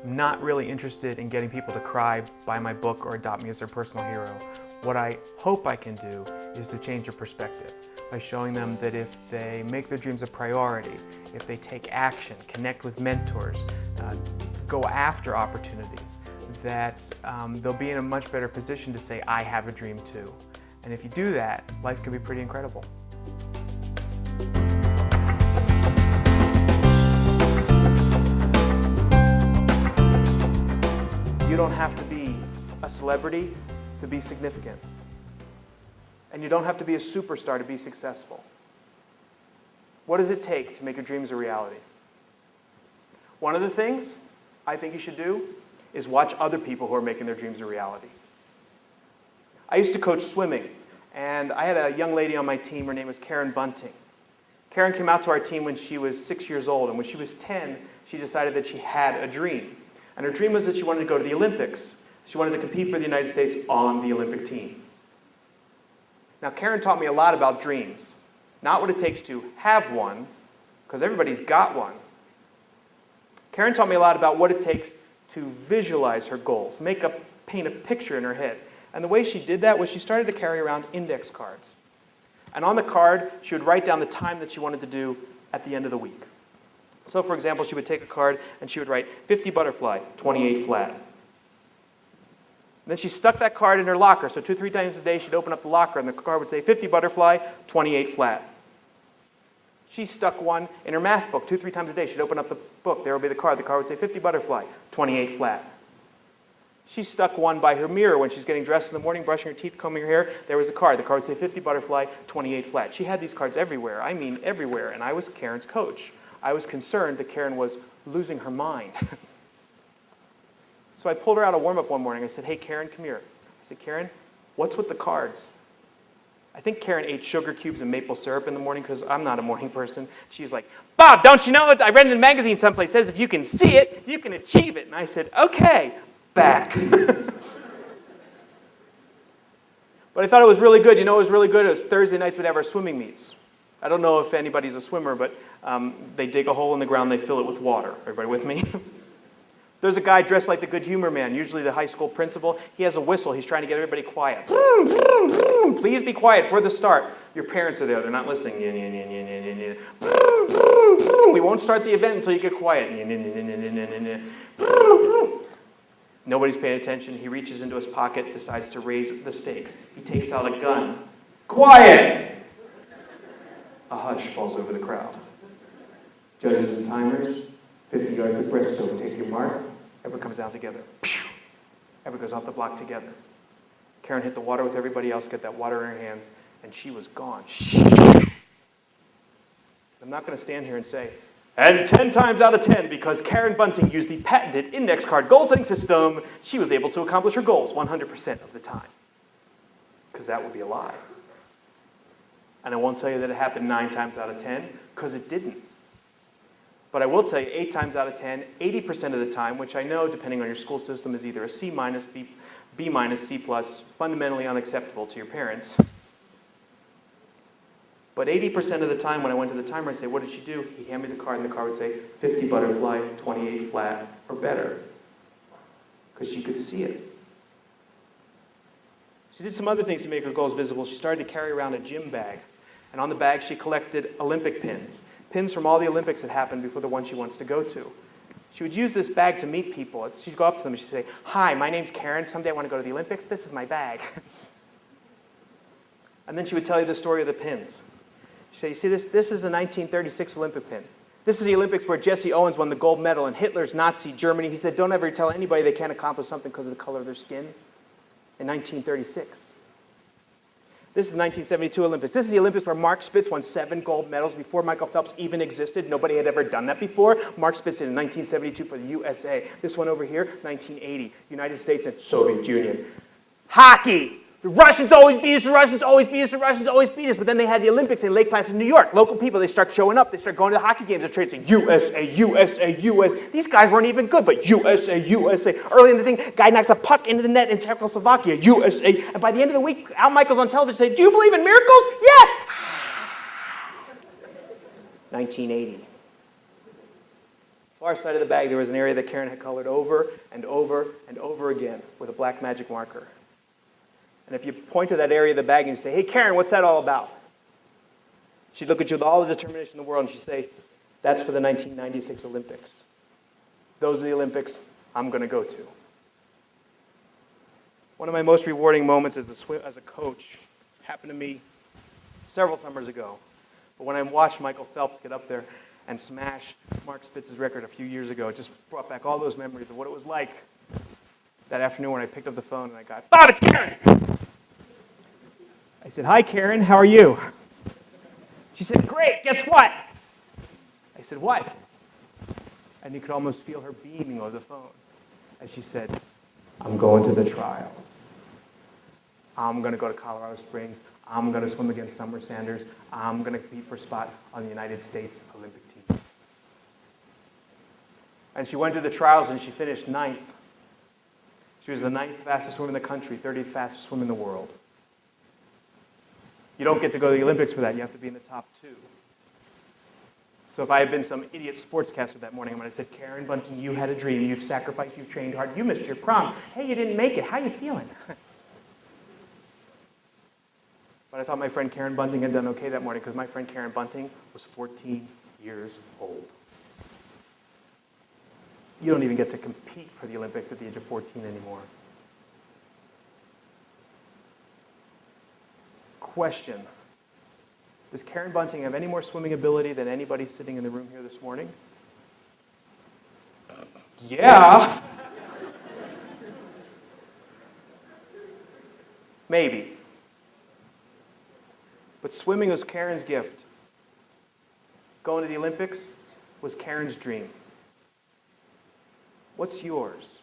not really interested in getting people to cry, buy my book, or adopt me as their personal hero. What I hope I can do is to change their perspective by showing them that if they make their dreams a priority, if they take action, connect with mentors, go after opportunities, that they'll be in a much better position to say, I have a dream too. And if you do that, life can be pretty incredible. You don't have to be a celebrity to be significant. And you don't have to be a superstar to be successful. What does it take to make your dreams a reality? One of the things I think you should do is watch other people who are making their dreams a reality. I used to coach swimming, and I had a young lady on my team. Her name was Karen Bunting. Karen came out to our team when she was 6 years old, and when she was 10, she decided that she had a dream. And her dream was that she wanted to go to the Olympics. She wanted to compete for the United States on the Olympic team. Now, Karen taught me a lot about dreams. Not what it takes to have one, because everybody's got one. Karen taught me a lot about what it takes to visualize her goals, paint a picture in her head. And the way she did that was she started to carry around index cards. And on the card, she would write down the time that she wanted to do at the end of the week. So, for example, she would take a card and she would write 50 butterfly, 28 flat. And then she stuck that card in her locker, so 2 or 3 times a day she'd open up the locker and the card would say 50 butterfly, 28 flat. She stuck one in her math book 2 or 3 times a day. She'd open up the book, there would be the card would say 50 butterfly, 28 flat. She stuck one by her mirror when she's getting dressed in the morning, brushing her teeth, combing her hair. There was a card. The card would say 50 butterfly, 28 flat. She had these cards everywhere. I mean everywhere. And I was Karen's coach. I was concerned that Karen was losing her mind. So I pulled her out of warm-up one morning. I said, hey, Karen, come here. I said, Karen, what's with the cards? I think Karen ate sugar cubes and maple syrup in the morning because I'm not a morning person. She's like, Bob, don't you know it? I read in a magazine someplace says if you can see it, you can achieve it. And I said, okay, back. But I thought it was really good. You know what was really good? It was Thursday nights we'd have our swimming meets. I don't know if anybody's a swimmer, but they dig a hole in the ground, they fill it with water. Everybody with me? There's a guy dressed like the Good Humor Man, usually the high school principal. He has a whistle. He's trying to get everybody quiet. Please be quiet for the start. Your parents are there. They're not listening. We won't start the event until you get quiet. Nobody's paying attention. He reaches into his pocket, decides to raise the stakes. He takes out a gun. Quiet! A hush falls over the crowd. Judges and timers, 50 yards of breaststroke, take your mark. Everyone comes down together. Everyone goes off the block together. Karen hit the water with everybody else, got that water in her hands, and she was gone. I'm not going to stand here and say, and 10 times out of 10, because Karen Bunting used the patented index card goal-setting system, she was able to accomplish her goals 100% of the time. Because that would be a lie. And I won't tell you that it happened 9 times out of 10, because it didn't. But I will tell you 8 times out of 10, 80% of the time, which I know, depending on your school system, is either a C minus, B minus, C plus, fundamentally unacceptable to your parents. But 80% of the time when I went to the timer, I say, what did she do? He'd hand me the card, and the card would say 50 butterfly, 28 flat, or better. Because she could see it. She did some other things to make her goals visible. She started to carry around a gym bag. And on the bag, she collected Olympic pins. Pins from all the Olympics that happened before the one she wants to go to. She would use this bag to meet people. She'd go up to them and she'd say, hi, my name's Karen. Someday I want to go to the Olympics. This is my bag. And then she would tell you the story of the pins. She'd say, you see this? This is a 1936 Olympic pin. This is the Olympics where Jesse Owens won the gold medal in Hitler's Nazi Germany. He said, don't ever tell anybody they can't accomplish something because of the color of their skin. In 1936. This is the 1972 Olympics. This is the Olympics where Mark Spitz won 7 gold medals before Michael Phelps even existed. Nobody had ever done that before. Mark Spitz did in 1972 for the USA. This one over here, 1980, United States and Soviet Union. Hockey! The Russians always beat us, the Russians always beat us, the Russians always beat us. But then they had the Olympics in Lake Placid, New York. Local people, they start showing up. They start going to the hockey games. They're saying, USA, USA, USA. These guys weren't even good, but USA, USA. Early in the thing, guy knocks a puck into the net in Czechoslovakia, USA. And by the end of the week, Al Michaels on television said, do you believe in miracles? Yes! 1980. far side of the bag, there was an area that Karen had colored over and over and over again with a black magic marker. And if you point to that area of the bag and you say, hey, Karen, what's that all about? She'd look at you with all the determination in the world and she'd say, that's for the 1996 Olympics. Those are the Olympics I'm going to go to. One of my most rewarding moments as a coach happened to me several summers ago. But when I watched Michael Phelps get up there and smash Mark Spitz's record a few years ago, it just brought back all those memories of what it was like that afternoon when I picked up the phone and I got, Bob, it's Karen! I said, hi, Karen, how are you? She said, great, guess what? I said, what? And you could almost feel her beaming over the phone as she said, I'm going to the trials. I'm going to go to Colorado Springs. I'm going to swim against Summer Sanders. I'm going to compete for a spot on the United States Olympic team. And she went to the trials and she finished 9th. She was the 9th fastest swimmer in the country, 30th fastest swimmer in the world. You don't get to go to the Olympics for that. You have to be in the top 2. So if I had been some idiot sportscaster that morning, I would have said, Karen Bunting, you had a dream. You've sacrificed. You've trained hard. You missed your prom. Hey, you didn't make it. How are you feeling? But I thought my friend Karen Bunting had done okay that morning because my friend Karen Bunting was 14 years old. You don't even get to compete for the Olympics at the age of 14 anymore. Question. Does Karen Bunting have any more swimming ability than anybody sitting in the room here this morning? Yeah. Maybe. But swimming was Karen's gift. Going to the Olympics was Karen's dream. What's yours?